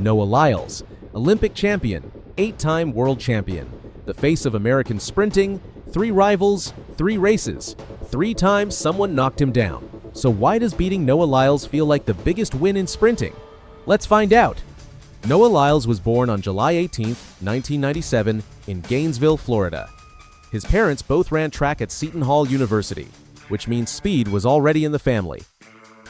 Noah Lyles, Olympic champion, 8-time world champion, the face of American sprinting, 3 rivals, 3 races. 3 times someone knocked him down. So why does beating Noah Lyles feel like the biggest win in sprinting? Let's find out. Noah Lyles was born on July 18, 1997, in Gainesville, Florida. His parents both ran track at Seton Hall University, which means speed was already in the family.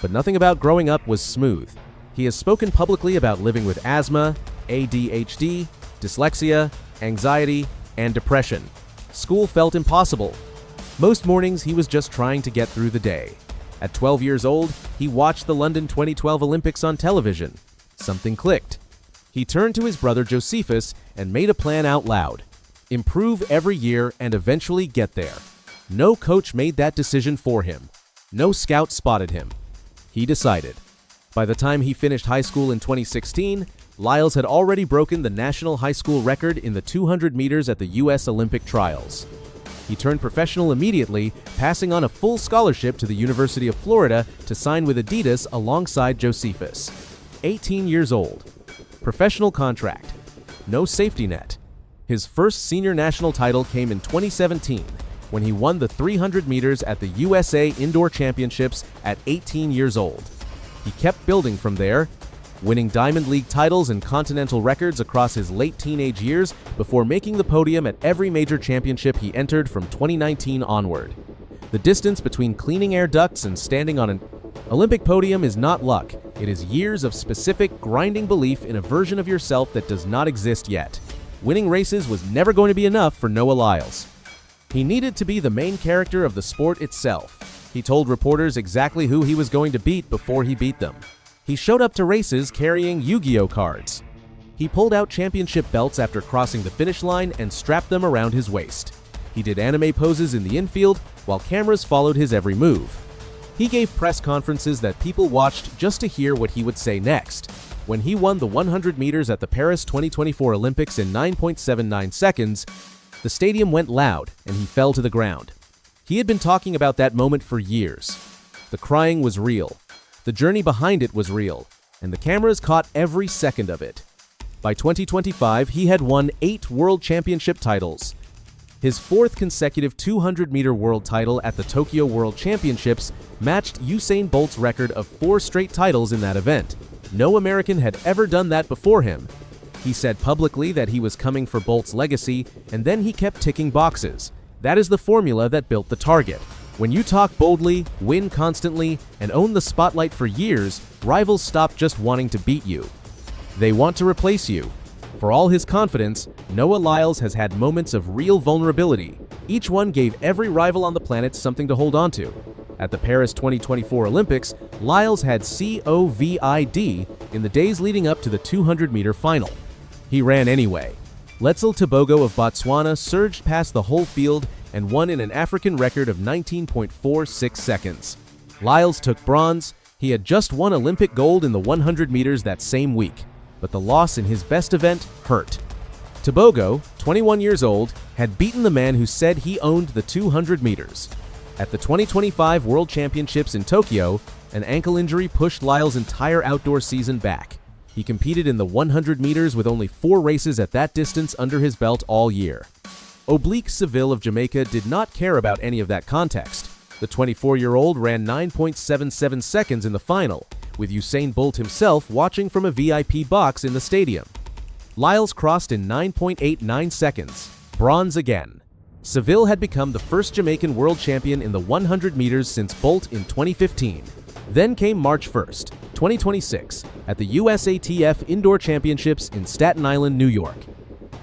But nothing about growing up was smooth. He has spoken publicly about living with asthma, ADHD, dyslexia, anxiety, and depression. School felt impossible. Most mornings he was just trying to get through the day. At 12 years old, he watched the London 2012 Olympics on television. Something clicked. He turned to his brother Josephus and made a plan out loud. Improve every year and eventually get there. No coach made that decision for him. No scout spotted him. He decided. By the time he finished high school in 2016, Lyles had already broken the national high school record in the 200 meters at the U.S. Olympic trials. He turned professional immediately, passing on a full scholarship to the University of Florida to sign with Adidas alongside Josephus. 18 years old. Professional contract. No safety net. His first senior national title came in 2017 when he won the 300 meters at the USA Indoor Championships at 18 years old. He kept building from there, winning Diamond League titles and continental records across his late teenage years before making the podium at every major championship he entered from 2019 onward. The distance between cleaning air ducts and standing on an Olympic podium is not luck. It is years of specific, grinding belief in a version of yourself that does not exist yet. Winning races was never going to be enough for Noah Lyles. He needed to be the main character of the sport itself. He told reporters exactly who he was going to beat before he beat them. He showed up to races carrying Yu-Gi-Oh cards. He pulled out championship belts after crossing the finish line and strapped them around his waist. He did anime poses in the infield while cameras followed his every move. He gave press conferences that people watched just to hear what he would say next. When he won the 100 meters at the Paris 2024 Olympics in 9.79 seconds, the stadium went loud and he fell to the ground. He had been talking about that moment for years. The crying was real. The journey behind it was real, and the cameras caught every second of it. By 2025, he had won 8 world championship titles. His 4th consecutive 200-meter world title at the Tokyo World Championships matched Usain Bolt's record of 4 straight titles in that event. No American had ever done that before him. He said publicly that he was coming for Bolt's legacy, and then he kept ticking boxes. That is the formula that built the target. When you talk boldly, win constantly, and own the spotlight for years, rivals stop just wanting to beat you. They want to replace you. For all his confidence, Noah Lyles has had moments of real vulnerability. Each one gave every rival on the planet something to hold on to. At the Paris 2024 Olympics, Lyles had COVID in the days leading up to the 200-meter final. He ran anyway. Letsile Tebogo of Botswana surged past the whole field and won in an African record of 19.46 seconds. Lyles took bronze. He had just won Olympic gold in the 100 meters that same week, but the loss in his best event hurt. Tebogo, 21 years old, had beaten the man who said he owned the 200 meters. At the 2025 World Championships in Tokyo, an ankle injury pushed Lyles' entire outdoor season back. He competed in the 100 meters with only 4 races at that distance under his belt all year. Oblique Seville of Jamaica did not care about any of that context. The 24-year-old ran 9.77 seconds in the final, with Usain Bolt himself watching from a VIP box in the stadium. Lyles crossed in 9.89 seconds, bronze again. Seville had become the first Jamaican world champion in the 100 meters since Bolt in 2015. Then came March 1st, 2026, at the USATF Indoor Championships in Staten Island, New York.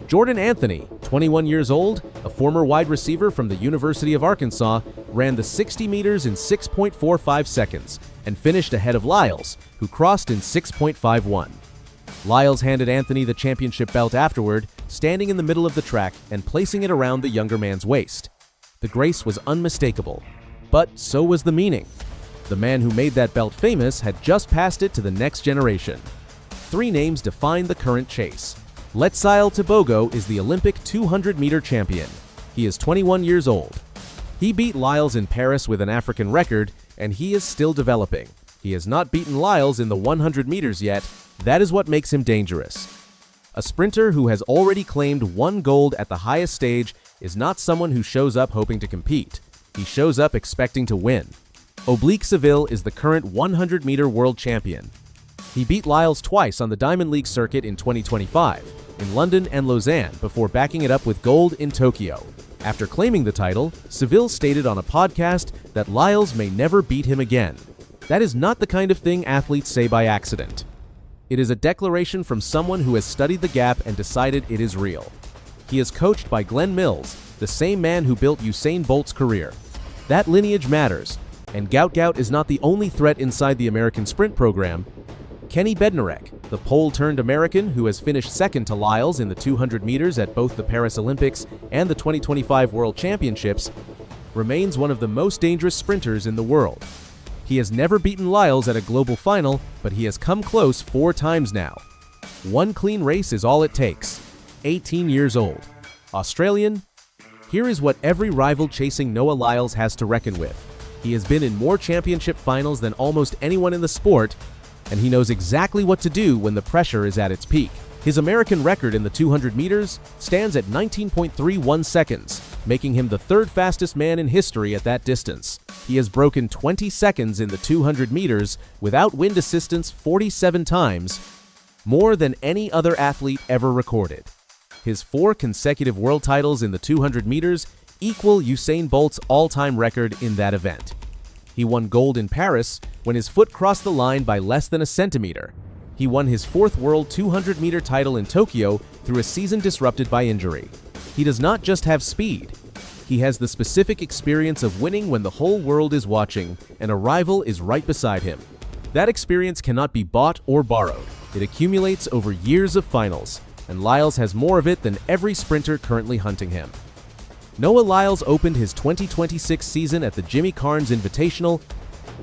Jordan Anthony, 21 years old, a former wide receiver from the University of Arkansas, ran the 60 meters in 6.45 seconds and finished ahead of Lyles, who crossed in 6.51. Lyles handed Anthony the championship belt afterward, standing in the middle of the track and placing it around the younger man's waist. The grace was unmistakable, but so was the meaning. The man who made that belt famous had just passed it to the next generation. 3 names define the current chase. Letsile Tebogo is the Olympic 200-meter champion. He is 21 years old. He beat Lyles in Paris with an African record, and he is still developing. He has not beaten Lyles in the 100 meters yet, That is what makes him dangerous. A sprinter who has already claimed 1 gold at the highest stage is not someone who shows up hoping to compete. He shows up expecting to win. Oblique Seville is the current 100-meter world champion. He beat Lyles twice on the Diamond League circuit in 2025, in London and Lausanne, before backing it up with gold in Tokyo. After claiming the title, Seville stated on a podcast that Lyles may never beat him again. That is not the kind of thing athletes say by accident. It is a declaration from someone who has studied the gap and decided it is real. He is coached by Glenn Mills, the same man who built Usain Bolt's career. That lineage matters, and Gout Gout is not the only threat inside the American sprint program. Kenny Bednarek, the Pole-turned-American who has finished second to Lyles in the 200 meters at both the Paris Olympics and the 2025 World Championships, remains one of the most dangerous sprinters in the world. He has never beaten Lyles at a global final, but he has come close 4 times now. 1 clean race is all it takes. 18 years old. Australian. Here is what every rival chasing Noah Lyles has to reckon with. He has been in more championship finals than almost anyone in the sport, and he knows exactly what to do when the pressure is at its peak. His American record in the 200 meters stands at 19.31 seconds, making him the 3rd fastest man in history at that distance. He has broken 20 seconds in the 200 meters without wind assistance 47 times, more than any other athlete ever recorded. His 4 consecutive world titles in the 200 meters equal Usain Bolt's all-time record in that event. He won gold in Paris when his foot crossed the line by less than a centimeter. He won his 4th world 200-meter title in Tokyo through a season disrupted by injury. He does not just have speed. He has the specific experience of winning when the whole world is watching and a rival is right beside him. That experience cannot be bought or borrowed. It accumulates over years of finals, and Lyles has more of it than every sprinter currently hunting him. Noah Lyles opened his 2026 season at the Jimmy Carnes Invitational,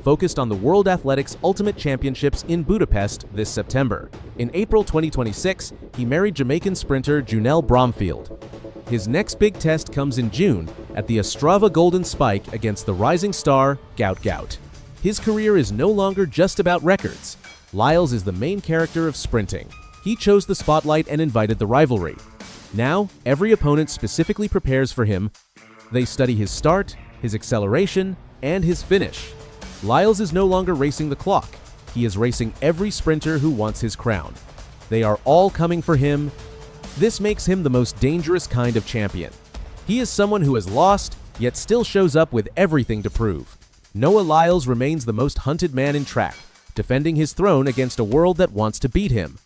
focused on the World Athletics Ultimate Championships in Budapest this September. In April 2026, he married Jamaican sprinter Junelle Bromfield. His next big test comes in June at the Ostrava Golden Spike against the rising star Gout Gout. His career is no longer just about records. Lyles is the main character of sprinting. He chose the spotlight and invited the rivalry. Now, every opponent specifically prepares for him. They study his start, his acceleration, and his finish. Lyles is no longer racing the clock. He is racing every sprinter who wants his crown. They are all coming for him. This makes him the most dangerous kind of champion. He is someone who has lost, yet still shows up with everything to prove. Noah Lyles remains the most hunted man in track, defending his throne against a world that wants to beat him.